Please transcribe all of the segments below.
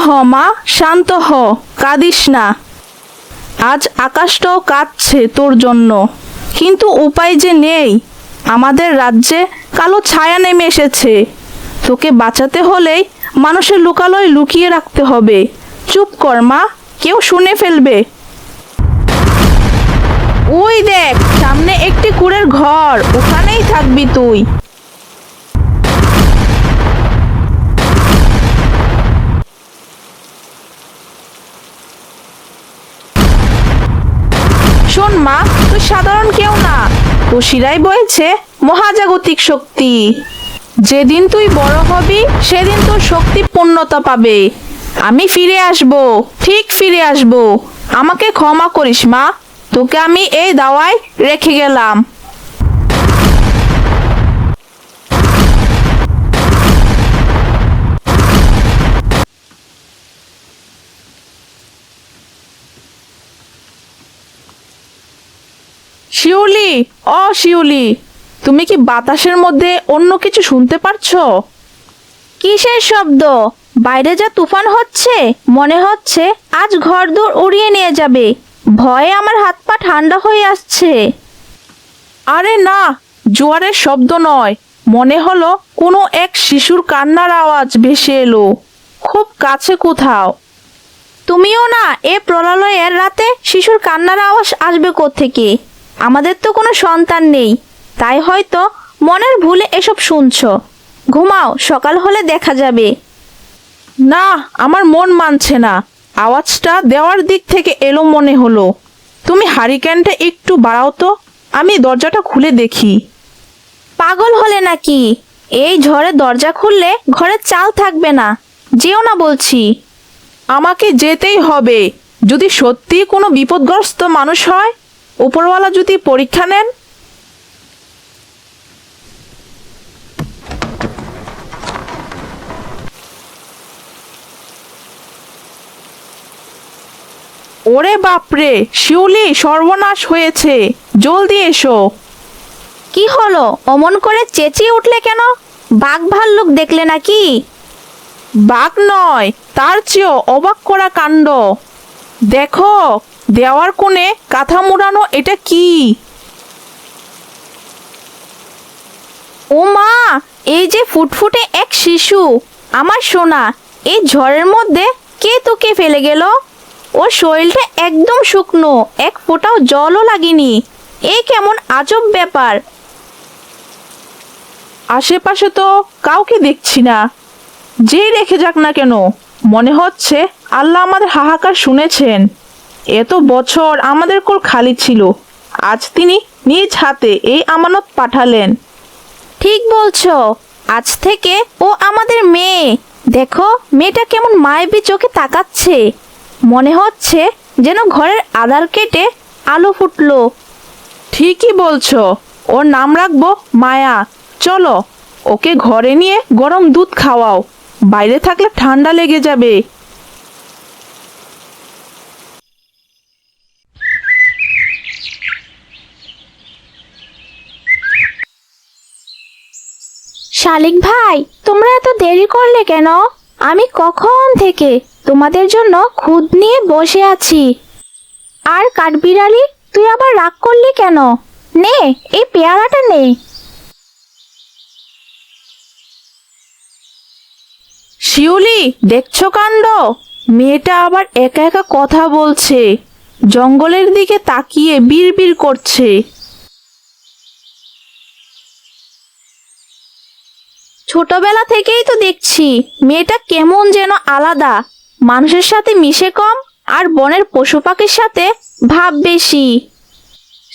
হ মা, শান্ত হ, কাঁদিস না। আজ আকাশটাও কাঁদছে তোর জন্য, কিন্তু উপায় যে নেই। আমাদের রাজ্যে কালো ছায়া নেমে এসেছে। তোকে বাঁচাতে হলেই মানুষের লোকালয় লুকিয়ে রাখতে হবে। চুপ কর মা, কেউ শুনে ফেলবে। ওই দেখ, সামনে একটি কুঁড়ের ঘর, ওখানেই থাকবি তুই। শোন মা, তুই সাধারণ কেউ না, তোর শিরায় বইছে মহাজাগতিক শক্তি। যেদিন তুই বড় হবি সেদিন তোর শক্তি পূর্ণতা পাবে। আমি ফিরে আসব, ঠিক ফিরে আসব। আমাকে ক্ষমা করিস মা, তোকে আমি এই দাওয়ায় রেখে গেলাম। শিউলি, শিউলি, তুমি কি বাতাসের মধ্যে অন্য কিছু শুনতে পারছো? কিসের শব্দ? বাইরে যা তুফান হচ্ছে, মনে হচ্ছে আজ ঘরদোর উড়িয়ে নিয়ে যাবে। ভয়ে আমার হাত পা ঠান্ডা হয়ে আসছে। আরে না, জোয়ারের শব্দ নয়, মনে হলো কোনো এক শিশুর কান্নার আওয়াজ ভেসে এলো খুব কাছে কোথাও। তুমিও না, এ প্রলয়ের রাতে শিশুর কান্নার আওয়াজ আসবে কোত্থেকে? আমাদের তো কোনো সন্তান নেই, তাই হয়তো মনের ভুলে এসব শুনছো। ঘুমাও, সকাল হলে দেখা যাবে। না, আমার মন মানছে না। আওয়াজটা দেওয়ার দিক থেকে এলো মনে হলো। তুমি হারিকেনটা একটু বাড়াও তো, আমি দরজাটা খুলে দেখি। পাগল হলে নাকি? এই ঝড়ে দরজা খুললে ঘরে চাল থাকবে না। যেও না বলছি। আমাকে যেতেই হবে। যদি সত্যি কোনো বিপদগ্রস্ত মানুষ হয়, উপরওয়ালা যদি পরীক্ষা নেন। ওরে বাপরে, শিউলি, সর্বনাশ হয়েছে, জলদি এসো। কি হলো? অমন করে চেঁচিয়ে উঠলে কেন? বাঘ ভাল্লুক দেখলে নাকি? বাঘ নয়, তার চেয়েও অবাক করা কাণ্ড। দেখো, দেওয়ার কোণে কাঁথা মুড়ানো, এটা কি? ও মা, এই যে ফুটফুটে এক শিশু, আমার সোনা। এই ঝড়ের মধ্যে কে তোকে ফেলে গেল? ওর শরীরটা একদম শুকনো, এক ফোঁটাও জলও লাগেনি। এই কেমন আজব ব্যাপার। আশেপাশে তো কাউকে দেখছি না। যেই রেখে যাক না কেন, মনে হচ্ছে আল্লাহ আমাদের হাহাকার শুনেছেন। এত বছর আমাদের কোল খালি ছিল, আজ তিনি নিজ হাতে এই আমানত পাঠালেন। ঠিক বলছো, আজ থেকে ও আমাদের মেয়ে। দেখো, মেয়েটা কেমন মায়াবী চোখে তাকাচ্ছে। মনে হচ্ছে যেন ঘরের আধার কেটে আলো ফুটলো। ঠিকই বলছো, ওর নাম রাখবো মায়া। চলো, ওকে ঘরে নিয়ে গরম দুধ খাওয়াও, বাইরে থাকলে ঠান্ডা লেগে যাবে। শালিক ভাই, তোমরা এত দেরি করলে কেন? আমি কখন থেকে তোমাদের জন্য খুদ নিয়ে বসে আছি। আর কাঠবিড়ালি, তুই আবার রাগ করলি কেন? নে, এই পেয়ারাটা নে। শিউলি, দেখছো কাণ্ড? মেয়েটা আবার একা একা কথা বলছে, জঙ্গলের দিকে তাকিয়ে বিড়বিড় করছে। ছোটবেলা থেকেই তো দেখছি মেয়েটা কেমন যেন আলাদা। মানুষের সাথে মিশে কম, আর বনের পশু পাখির সাথে ভাব বেশি।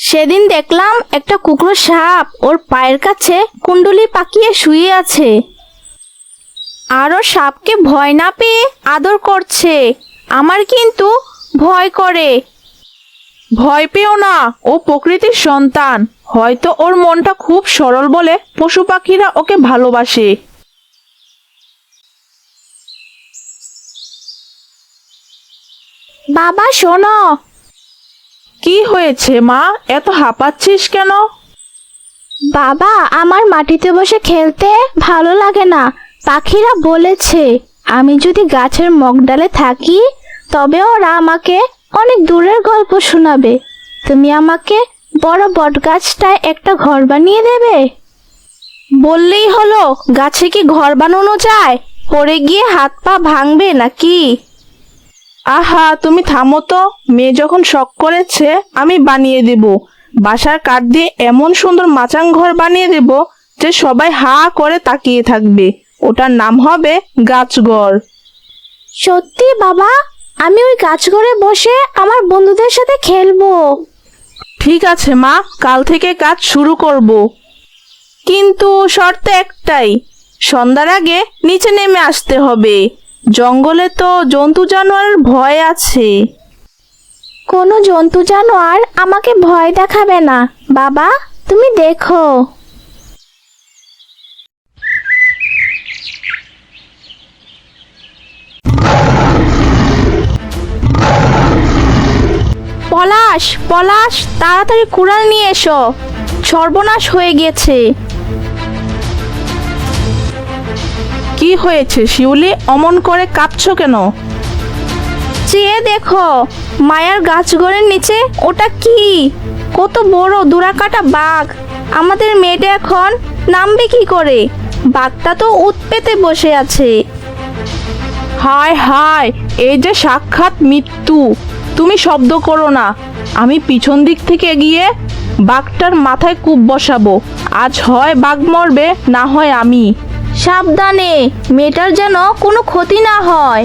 সেদিন দেখলাম একটা কুকড়ো সাপ ওর পায়ের কাছে কুণ্ডলি পাকিয়ে শুয়ে আছে। আরও সাপকে ভয় না পেয়ে আদর করছে। আমার কিন্তু ভয় করে। ভয় পেও না, ও প্রকৃতির সন্তান। হয়তো ওর মনটা খুব সরল বলে পশু পাখিরা ওকে ভালোবাসে। বাবা শোনো। কি হয়েছে মা, এত হাঁপাচ্ছিস কেন? বাবা, আমার মাটিতে বসে খেলতে ভালো লাগে না। পাখিরা বলেছে আমি যদি গাছের মগডালে থাকি তবে ওরা আমাকে অনেক দূরের গল্প শোনাবে। তুমি আমাকে বড় বটগাছটায় একটা ঘর বানিয়ে দেবে? বললেই হলো, গাছে কি ঘর বানানো যায়? পড়ে গিয়ে হাত পা ভাঙবে নাকি? আহা, তুমি থামো তো। মেয়ে যখন শখ করেছে, আমি বানিয়ে দেব। বাসার কাঠ দিয়ে এমন সুন্দর মাচাং ঘর বানিয়ে দেব যে সবাই হা করে তাকিয়ে থাকবে। ওটার নাম হবে গাছঘর। সত্যি বাবা? আমি ওই গাছঘরে বসে আমার বন্ধুদের সাথে খেলবো। ঠিক আছে মা, কাল থেকে কাজ শুরু করব। কিন্তু শর্ত একটাই, সন্ধ্যার আগে নিচে নেমে আসতে হবে। জঙ্গলে তো জন্তু জানোয়ারের ভয় আছে। কোনো জন্তু জানোয়ার আমাকে ভয় দেখাবে না বাবা, তুমি দেখো। পলাশ, পলাশ, তাড়াতাড়ি কুড়াল নিয়ে এসো, সর্বনাশ হয়ে গেছে। কি হয়েছে শিউলি? অমন করে কাঁদছো কেন? চেয়ে দেখো, মায়ার গাছঘরের নিচে ওটা কি? কত বড় দুরাকাটা বাঘ! আমাদের মেয়েটা এখন নামবে কি করে? বাঘটা তো উত পেতে বসে আছে। হায় হায়, এই যে সাক্ষাৎ মৃত্যু। তুমি শব্দ করো না। আমি পিছন দিক থেকে গিয়ে বাঘটার মাথায় কূপ বসাবো। আজ হয় বাঘ মরবে, না হয় আমি। সাবধানে, মেয়েটার যেন কোনো ক্ষতি না হয়।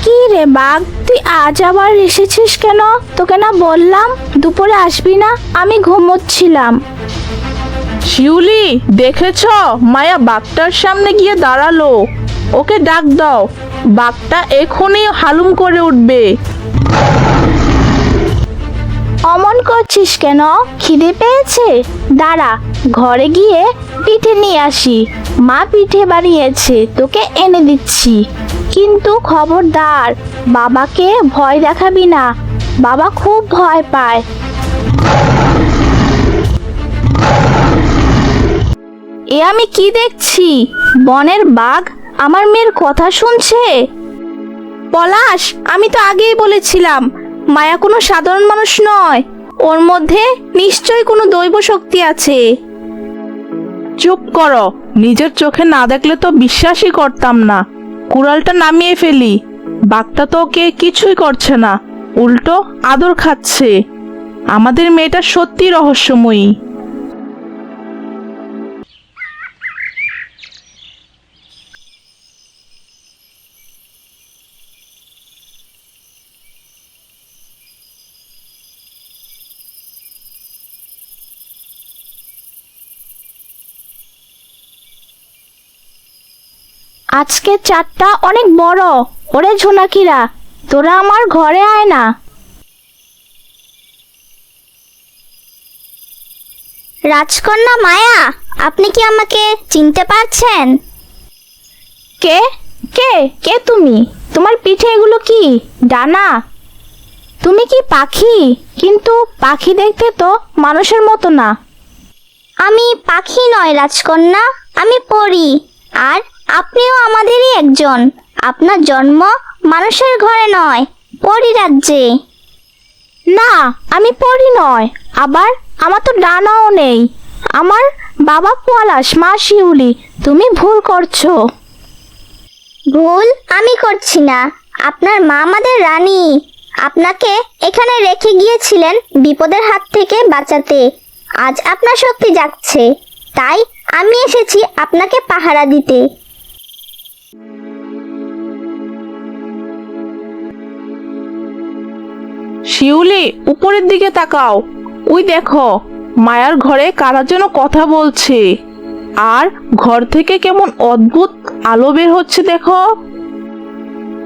কি রে বাঘ, তুই আজ আবার এসেছিস কেন? তোকে না বললাম দুপুরে আসবি না? আমি ঘুমোচ্ছিলাম। শিউলি, দেখেছ? মায়া বাঘটার সামনে গিয়ে দাঁড়ালো। ওকে ডাক দাও, বাঘটা এখনই হালুম করে উঠবে। অমন করছিস কেন? খিদে পেয়েছে? দাঁড়া, ঘরে গিয়ে পিঠে নিয়ে আসি। মা পিঠে বানিয়েছে, তোকে এনে দিচ্ছি। কিন্তু খবরদার, বাবাকে ভয় দেখাবি না। বাবা খুব ভয় পায়। এ আমি কি দেখছি? বনের বাঘ আমার মেয়ের কথা শুনছে। পলাশ, আমি তো আগেই বলেছিলাম মায়া কোনো সাধারণ মানুষ নয়। ওর মধ্যে নিশ্চয়ই কোনো দৈব শক্তি আছে। চুপ করো, নিজের চোখে না দেখলে তো বিশ্বাসই করতাম না। কুড়ালটা নামিয়ে ফেলি। বাঘটা তো ওকে কিছুই করছে না, উল্টো আদর খাচ্ছে। আমাদের মেয়েটা সত্যি রহস্যময়ী। আজকে চাঁদটা অনেক বড়। ওরে ঝোনাকিরা, তোরা আমার ঘরে আয় না। রাজকন্যা মায়া, আপনি কি আমাকে চিনতে পারছেন? কে কে কে তুমি? তোমার পিঠে এগুলো কি? ডানা? তুমি কি পাখি? কিন্তু পাখি দেখতে তো মানুষের মতো না। আমি পাখি নয় রাজকন্যা, আমি পরী। আর আপনিও আমাদেরই একজন। আপনার জন্ম মানুষের ঘরে নয়, পরী রাজ্যে। না, আমি পরি নয়। আবার আমার তো ডানাও নেই। আমার বাবা পলাশ, মা শিউলি। তুমি ভুল করছো। ভুল আমি করছি না। আপনার মা আমাদের রানী। আপনাকে এখানে রেখে গিয়েছিলেন বিপদের হাত থেকে বাঁচাতে। আজ আপনার শক্তি জাগছে, তাই আমি এসেছি আপনাকে পাহারা দিতে। শিউলি, উপরের দিকে তাকাও। ওই দেখো, মায়ার ঘরে কারা যেন কথা বলছে। আর ঘর থেকে কেমন অদ্ভুত আলো বের হচ্ছে দেখো।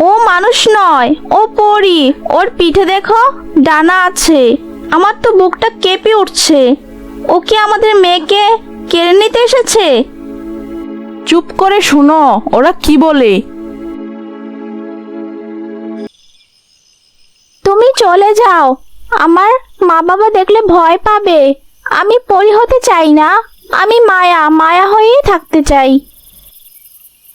ও মানুষ নয়, ও পরি। ওর পিঠে দেখো, ডানা আছে। আমার তো বুকটা কেঁপে উঠছে। ও কি আমাদের মেয়েকে কেড়ে নিতে এসেছে? চুপ করে শুনো, ওরা কি বলে। তুমি চলে যাও। আমার মা বাবা দেখলে ভয় পাবে। আমি পরি হতে চাই না। আমি মায়া মায়া হয়েই থাকতে চাই।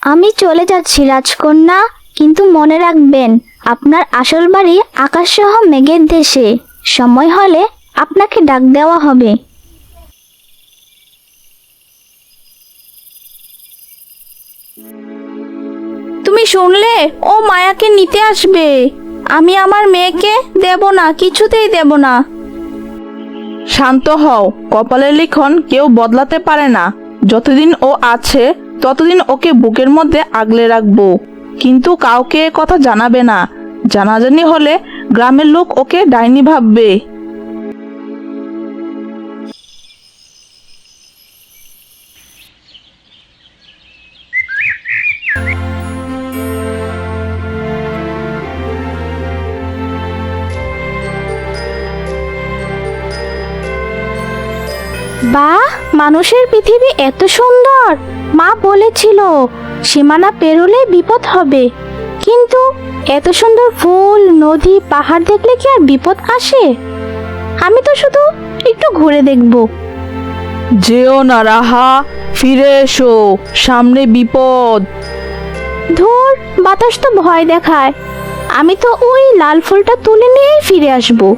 আমি চলে যাচ্ছি রাজকন্যা, কিন্তু মনে রাখবেন আপনার আসল বাড়ি আকাশসহ মেঘের দেশে। সময় হলে আপনাকে ডাক দেওয়া হবে। তুমি শুনলে, ও মায়াকে নিতে আসবে। আমি আমার মেয়েকে দেব না, কিছুতেই দেব না। শান্ত হও, কপালের লিখন কেউ বদলাতে পারে না। যতদিন ও আছে ততদিন ওকে বুকের মধ্যে আগলে রাখবো, কিন্তু কাউকে এ কথা জানাবে না। জানাজানি হলে গ্রামের লোক ওকে ডাইনি ভাববে। বাহ, মানুষের পৃথিবী এত সুন্দর। মা বলেছিল সীমানা পেরোলে বিপদ হবে, কিন্তু এত সুন্দর ফুল, নদী, পাহাড় দেখলে কি আর বিপদ আসে? আমি তো শুধু একটু ঘুরে দেখব। যেও না রাহা, ফিরে এসো, সামনে বিপদ। ধুর, বাতাস তো ভয় দেখায়। আমি তো ওই লাল ফুলটা তুলে নিয়েই ফিরে আসবো।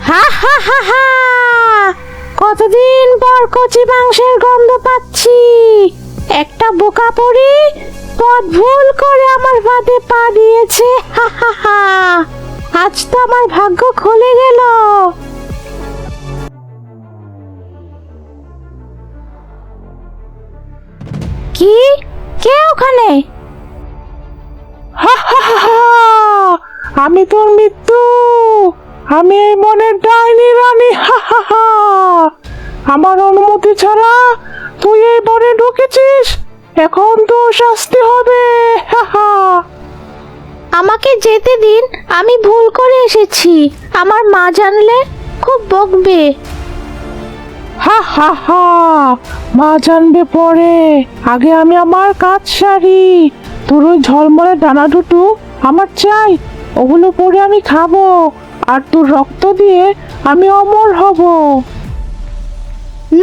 হা হা হা হা, কতদিন পর কচি মাংসের গন্ধ পাচ্ছি। একটা বোকা পড়ি পথ ভুল করে আমার ফাঁদে পা দিয়েছে। হা হা হা, আজ তো আমার ভাগ্য খুলে গেল। কি? কে ওখানে? হা হা হা হা, আমি তোর মৃত্যু, আমি এই মনের ডাইনি রানী। হা হা হা, আমার অনুমতি ছাড়া তুই এই বনে ঢুকেছিস, এখন তো শাস্তি হবে। হা হা, আমাকে যেতে দিন, আমি ভুল করে এসেছি। আমার মা জানলে খুব বকবে। হা হা হা, মা জানবে পরে, আগে আমি আমার কাজ সারি। তোর ওই ঝলমলে ডানা দুটো আমার চাই, ওগুলো পরে আমি খাবো, আর তোর রক্ত দিয়ে আমি অমর হব।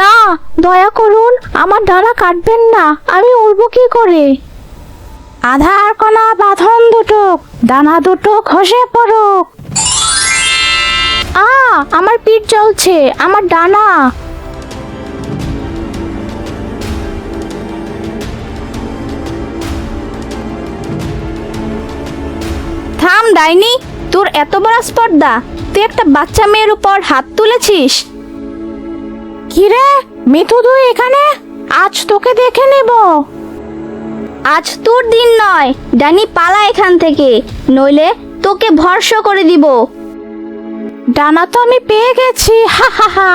না, দয়া করুন, আমার ডানা কাটবেন না। আমি উড়বো কি করে? আধার কণা বাঁধন দুটো, ডানা দুটো খসে পড়ুক। আমার পিঠ জ্বলছে, আমার ডানা। থাম ডাইনি, তোর এত বড় স্পর্ধা! তুই একটা বাচ্চা মেয়ের উপর হাত তুলেছিস। কিরে মিঠু, তুই এখানে? আজ তোকে দেখে নেব। আজ তোর দিন নয়, ডাইনি পালা এখান থেকে, নইলে তোকে ভর্ষ করে দিব। ডানা তো আমি পেয়ে গেছি। হা হা হা,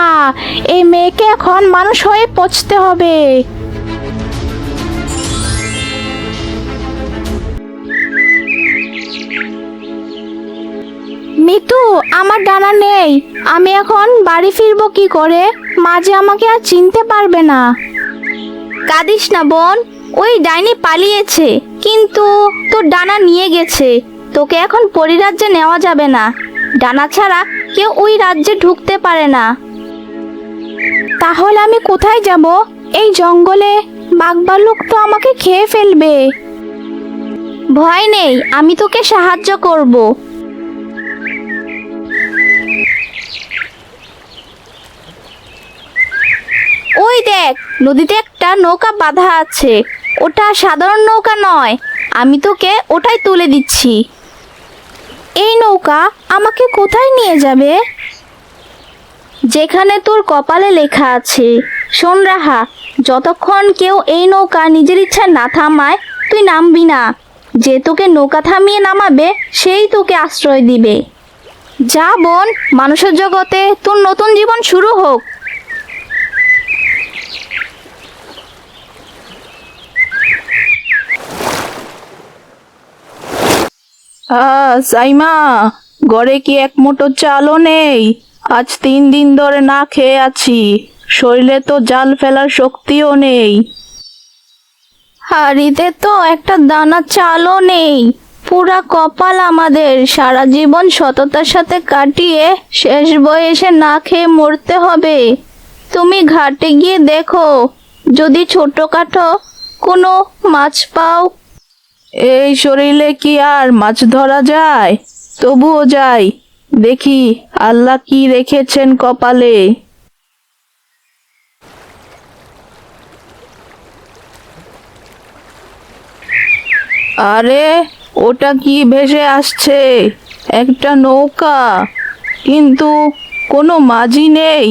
এই মেয়েকে এখন মানুষ হয়ে পচতে হবে। মিতু, আমার ডানা নেই। আমি এখন বাড়ি ফিরবো কি করে? মা যে আমাকে আর চিনতে পারবে না। কাঁদিস না বোন, ওই ডাইনি পালিয়েছে, কিন্তু তোর ডানা নিয়ে গেছে। তোকে এখন পরিরাজ্যে নেওয়া যাবে না। ডানা ছাড়া কেউ ওই রাজ্যে ঢুকতে পারে না। তাহলে আমি কোথায় যাব? এই জঙ্গলে বাঘভাল্লুক তো আমাকে খেয়ে ফেলবে। ভয় নেই, আমি তোকে সাহায্য করব। ওই দেখ, নদীতে একটা নৌকা বাঁধা আছে। ওটা সাধারণ নৌকা নয়, আমি তোকে ওটাই তুলে দিচ্ছি। এই নৌকা আমাকে কোথায় নিয়ে যাবে? যেখানে তোর কপালে লেখা আছে। শোন রাহা, যতক্ষণ কেউ এই নৌকা নিজের ইচ্ছা না থামায় তুই নামবি না। যে তোকে নৌকা থামিয়ে নামাবে সেই তোকে আশ্রয় দিবে। যা বোন, মানুষের জগতে তোর নতুন জীবন শুরু হোক। সাইমা, ঘরে কি এক মুঠো চালও নেই? আজ 3 দিন ধরে না খেয়ে আছি, শরীরে তো জাল ফেলার শক্তিও নেই। হাড়িতে তো একটা দানা চালও নেই। পুরা কপাল আমাদের, সারা জীবন সততার সাথে কাটিয়ে শেষ বয়সে না খেয়ে মরতে হবে। তুমি ঘাটে গিয়ে দেখো, যদি ছোটখাটো কোনো মাছ পাও। এই শরীরে কি আর মাছ ধরা যায়? তবুও যাই, দেখি আল্লাহ কি রেখেছেন কপালে। আরে, ওটা কি ভেসে আসছে? একটা নৌকা, কিন্তু কোনো মাঝি নেই।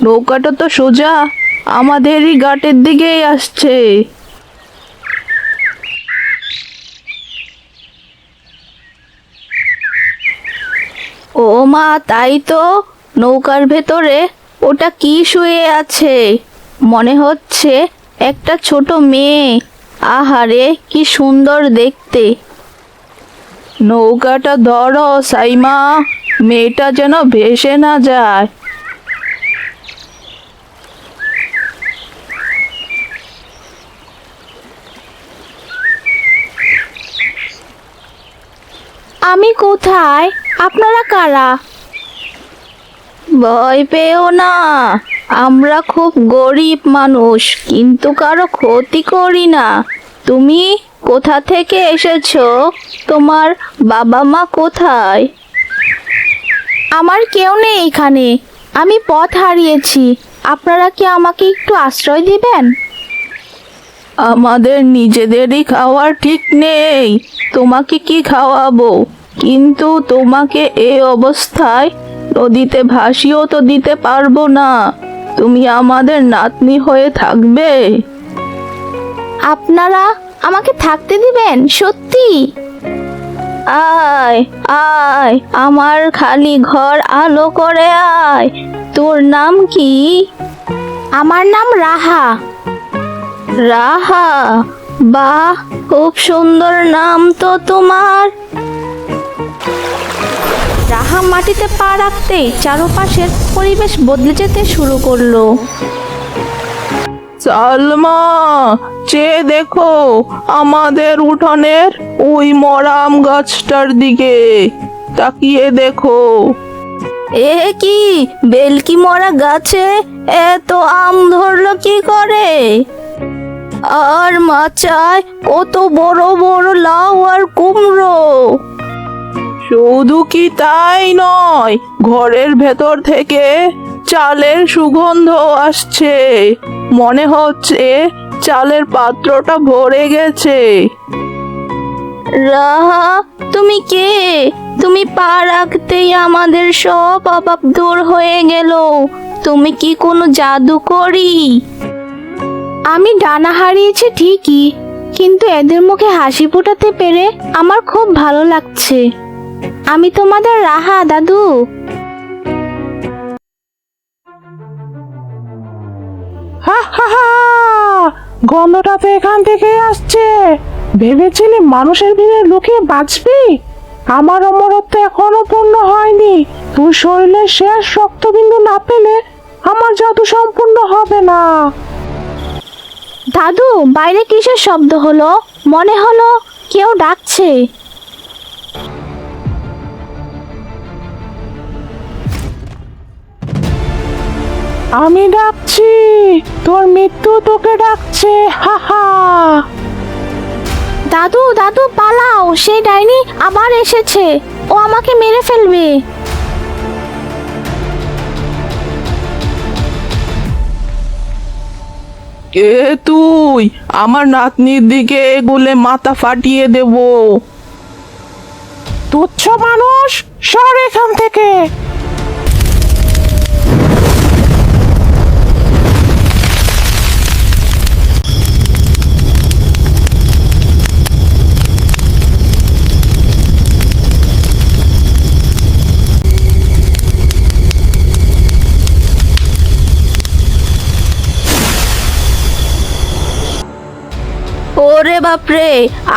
নৌকাটা তো সোজা আমাদেরই ঘাটের দিকেই আসছে। ও মা, তাই তো। নৌকার ভেতরে ওটা কি শুয়ে আছে? মনে হচ্ছে একটা ছোট মেয়ে। আহারে, কি সুন্দর দেখতে। নৌকাটা ধরো সাইমা, মেয়েটা যেন ভেসে না যায়। আমি কোথায়? আপনারা কারা? ভয় পেও না, আমরা খুব গরিব মানুষ, কিন্তু কারো ক্ষতি করি না। তুমি কোথা থেকে এসেছো? তোমার বাবা মা কোথায়? আমার কেউ নেই এখানে, আমি পথ হারিয়েছি। আপনারা কি আমাকে একটু আশ্রয় দিবেন? আমাদের নিজেদেরই খাওয়ার ঠিক নেই, তোমাকে কি খাওয়াবো? কিন্তু তোমাকে এই অবস্থায় নদীতে ভাসিয়েও তো দিতে পারবো না। তুমি আমাদের নাতনি হয়ে থাকবে। আপনারা আমাকে থাকতে দিবেন? সত্যি? আয় আয়, আমার খালি ঘর আলো করে আয়। তোর নাম কি? আমার নাম রাহা। রাহা? বাহ, খুব সুন্দর নাম তো তোমার। রাহা মাটিতে পা রাখতেই চারপাশের পরিবেশ বদলে যেতে শুরু করলো। সালমা, চেয়ে দেখো আমাদের উঠোনের ওই মরা আম গাছটার দিকে। তাকিয়ে দেখো। এ কি, বেলকি মরা গাছে এত আম ধরলো কি করে? আর মাচায় কত বড় বড় লাউ আর কুমড়ো। শুধু কি তাই নয়, ঘরের ভেতর থেকে চালের সুগন্ধ আসছে। মনে হচ্ছে চালের পাত্রটা ভরে গেছে। রাহা, তুমি কে? তুমি পা রাখতেই আমাদের সব অভাব দূর হয়ে গেল। তুমি কি কোনো জাদুকরি? আমি ডানা হারিয়েছি ঠিকই, কিন্তু এদের মুখে হাসি ফোটাতে পেরে আমার খুব ভালো লাগছে। আমি তোমাদের রাহা, দাদু। হা হা হা, গন্ধটা তো এখান থেকে আসছে। ভেবেছিলি মানুষের ভিড়ে লুকিয়ে বাঁচবি? আমার অমরত্ব এখনো পূর্ণ হয়নি। তুই শরীরের শেষ রক্তবিন্দু না পেলে আমার জাদু সম্পূর্ণ হবে না। দাদু, বাইরে কিসের শব্দ হলো? মনে হলো কেউ ডাকছে। আমি ডাকছি, তোর মৃত্যু তোকে ডাকছে। হা হা। দাদু দাদু, পালাও, সেই ডাইনি আবার এসেছে। ও আমাকে মেরে ফেলবে। কে তুই? আমার নাতনির দিকে এগুলে মাথা ফাটিয়ে দেব। তুচ্ছ মানুষ, সর এখান থেকে। ওরে বাপরে,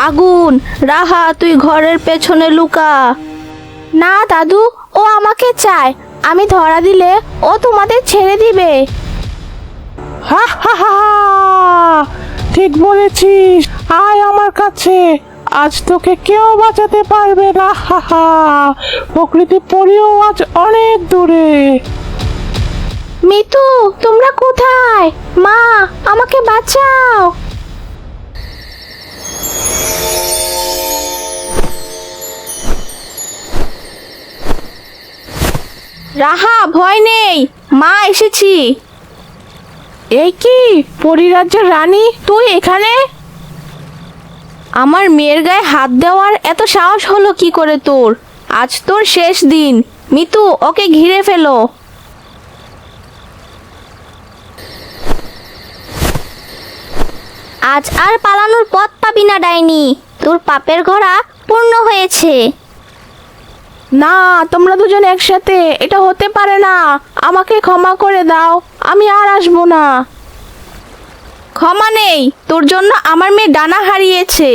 আগুন! রাহা, তুই ঘরের পেছনে লুকা। না দাদু, ও আমাকে চায়। আমি ধরা দিলে ও তোমাদের ছেড়ে দিবে। হা হা হা হা! ঠিক বলেছিস, আয় আমার কাছে। আজ তোকে কেউ বাঁচাতে পারবে না। হা হা! প্রকৃতি পড়েও আজ অনেক দূরে। মিতু, তোমরা কোথায়? মা, আমাকে বাঁচাও। রাহা, ভয় নেই, মা এসেছি। এই কি, পরিরাজ্যের রানী তুই এখানে? আমার মেয়ের গায়ে হাত দেওয়ার এত সাহস হলো কি করে তোর? আজ তোর শেষ দিন। মিতু, ওকে ঘিরে ফেলো। আজ আর পালানোর পথ পাবি না ডাইনি, তোর পাপের ঘোড়া পূর্ণ হয়েছে। না, তোমরা দুজন একসাথে, এটা হতে পারে না। আমাকে ক্ষমা করে দাও, আমি আর আসবো না। ক্ষমা নেই, তোর জন্য আমার মেয়ে ডানা হারিয়েছে,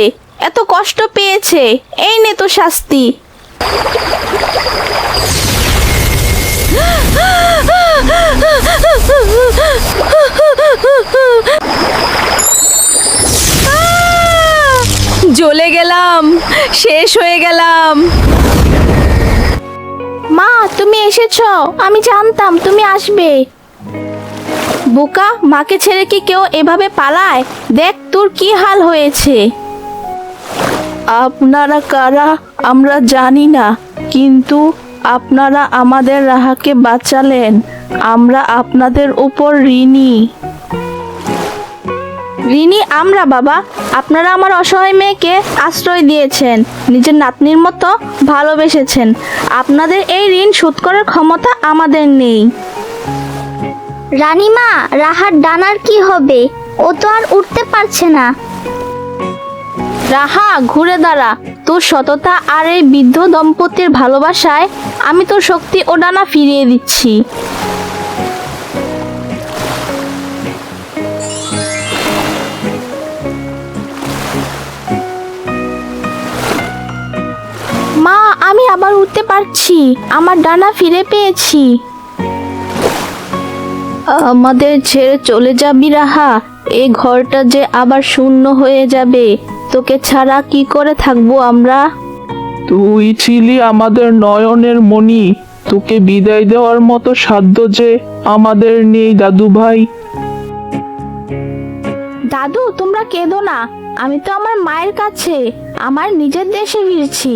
এত কষ্ট পেয়েছে। এই নে তো শাস্তি। জ্বলে গেলাম, শেষ হয়ে গেলাম। মা, তুমি এসেছো, আমি জানতাম তুমি আসবে। বোকা, মাকে ছেড়ে কি কেউ এভাবে পালায়? দেখ তোর কি হাল হয়েছে। আপনারা কারা আমরা জানি না, কিন্তু আপনারা আমাদের রাহাকে বাঁচালেন। আমরা আপনাদের উপর ঋণী। ঋণী আমরা বাবা। আপনারা আমার অসহায় মেয়েকে আশ্রয় দিয়েছেন, নিজের নাতনির মতো ভালোবেসেছেন। আপনাদের এই ঋণ শোধ করার ক্ষমতা আমাদের নেই। রানীমা, রাহার ডানার কি হবে? ও তো আর উঠতে পারছে না। রাহা, ঘুরে দাঁড়া। তোর সততা আর এই বৃদ্ধ দম্পতির ভালোবাসায় আমি তোর শক্তি ও ডানা ফিরিয়ে দিচ্ছি। মা, আমি আবার উঠতে পারছি, আমার ডানা ফিরে পেয়েছি। আমাদের ছেড়ে চলে যাবি রাহা? এই ঘরটা যে আবার শূন্য হয়ে যাবে। তোকে ছাড়া কি করে থাকবো আমরা? তুই ছিলি আমাদের নয়নের মণি। তোকে বিদায় দেওয়ার মতো সাধ্য যে আমাদের নেই দাদু ভাই। দাদু, তোমরা কেঁদো না। আমি তো আমার মায়ের কাছে, আমার নিজের দেশে ফিরছি।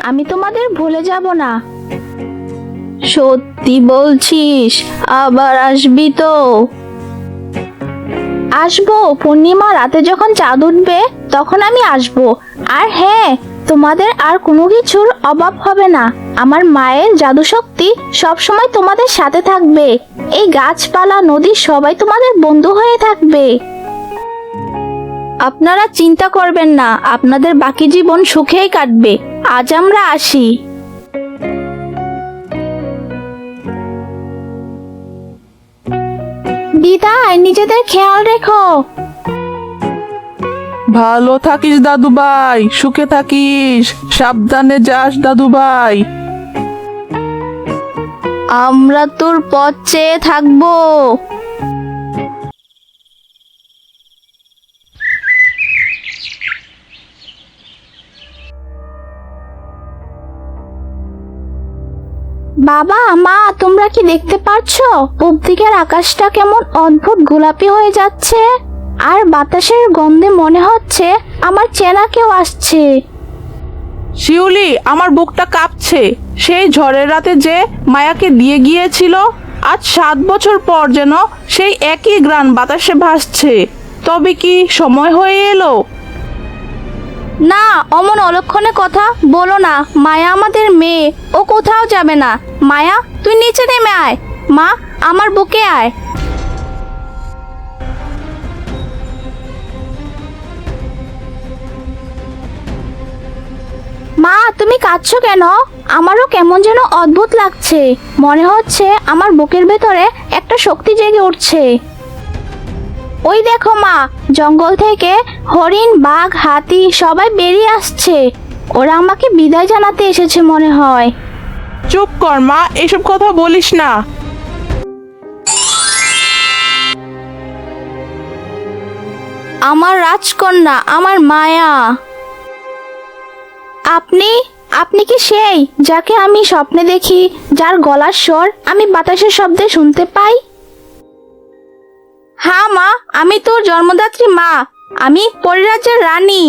আমি তোমাদের ভুলে যাব না। সত্যি বলছিস? আবার আসবি তো? আসবো, পূর্ণিমা রাতে যখন চাঁদ উঠবে তখন আমি আসবো। আর হ্যাঁ, তোমাদের আর কোনো কিছুর অভাব হবে না। আমার মায়ের জাদু শক্তি সবসময় তোমাদের সাথে থাকবে। এই গাছপালা, নদী সবাই তোমাদের বন্ধু হয়ে থাকবে। আপনারা চিন্তা করবেন না, আপনাদের বাকি জীবন সুখেই কাটবে। আজ আমরা আসি। বিদায়, নিজেদের খেয়াল রেখো। ভালো থাকিস দাদু ভাই, সুখে থাকিস, সাবধানে যাস দাদু ভাই। আমরা তোর পথ চেয়ে থাকবো। বাবা, মা, তোমরা কি দেখতে পারছো? পূব দিকের আকাশটা কেমন অদ্ভুত গোলাপি হয়ে যাচ্ছে, আর বাতাসের গন্ধে মনে হচ্ছে আমার চেনা কেউ আসছে। শিউলি, আমার বুকটা কাঁপছে। সেই ঝড়ের রাতে যে মায়াকে দিয়ে গিয়েছিল, আজ 7 বছর পর যেন সেই একই গ্রান বাতাসে ভাসছে। তবে কি সময় হয়ে এলো? না, অমন অলক্ষণে কথা বলো না। মায়া আমাদের মেয়ে, ও কোথাও যাবে না। মায়া, তুই নিচে নেমে আয়। মা, আমার বুকে আয়। মা, তুমি কাঁদছো কেন? আমারও কেমন যেন অদ্ভুত লাগছে। মনে হচ্ছে আমার বুকের ভেতরে একটা শক্তি জেগে উঠছে। ওই দেখো মা, জঙ্গল থেকে হরিণ, বাঘ, হাতি সবাই বেরিয়ে আসছে। ওরা আমাকে বিদায় জানাতে এসেছে মনে হয়। চুপ কর মা, এসব কথা বলিস না। আমার রাজকন্যা, আমার মায়া। আপনি আপনি কি সেই যাকে আমি স্বপ্নে দেখি, যার গলার স্বর আমি বাতাসের শব্দে শুনতে পাই? হ্যাঁ মা, আমি তোর জন্মদাত্রী মা। আমি পরিরাজ্যের রানী।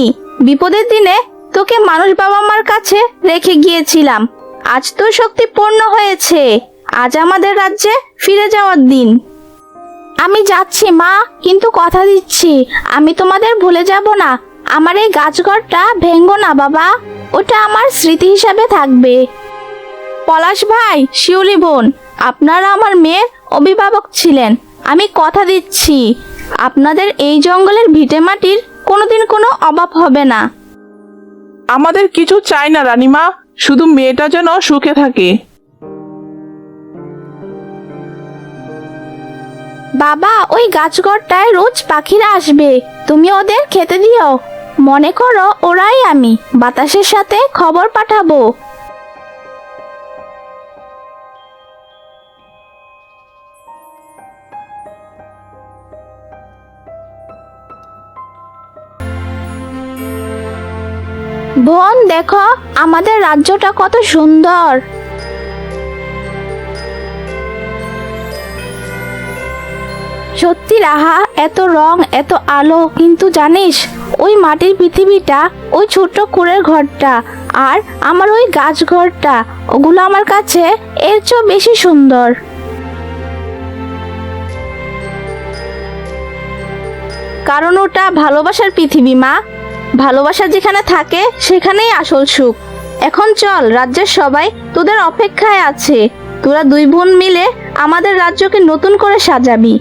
বিপদের দিনে তোকে মানুষ বাবা মার কাছে রেখে গিয়েছিলাম। আজ তোর শক্তি পূর্ণ হয়েছে। আজ আমাদের রাজ্যে ফিরে যাওয়ার দিন। আমি যাচ্ছি মা, কিন্তু কথা দিচ্ছি আমি তোমাদের ভুলে যাব না। আমার এই গাছঘরটা ভেঙ্গো না বাবা, ওটা আমার স্মৃতি হিসাবে থাকবে। পলাশ ভাই, শিউলি বোন, আপনারা আমার মেয়ের অভিভাবক ছিলেন। আমি কথা দিচ্ছি আপনাদের এই জঙ্গলের ভিটেমাটির কোনোদিন কোনো অভাব হবে না। আমাদের কিছু চাই না রানীমা, শুধু মেয়েটা যেন সুখে থাকে। বাবা, ওই গাছঘরটায় রোজ পাখিরা আসবে, তুমি ওদের খেতে দিও। মনে করো ওরাই আমি, বাতাসের সাথে খবর পাঠাবো। বোন দেখো, আমাদের রাজ্যটা কত সুন্দর। সত্যি রাহা, এত রং, এত আলো, কিন্তু জানিস ওই মাটির পৃথিবীটা, ওই ছোট্ট কুঁড়ের ঘরটা আর আমার ওই গাছ ঘরটা, ওগুলো আমার কাছে এর চেয়েও বেশি সুন্দর। কারণ ওটা ভালোবাসার পৃথিবী মা। ভালোবাসা যেখানে থাকে সেখানেই আসল সুখ। এখন চল, রাজ্যের সবাই তোদের অপেক্ষায় আছে। তোরা দুই বোন মিলে আমাদের রাজ্যকে নতুন করে সাজাবি।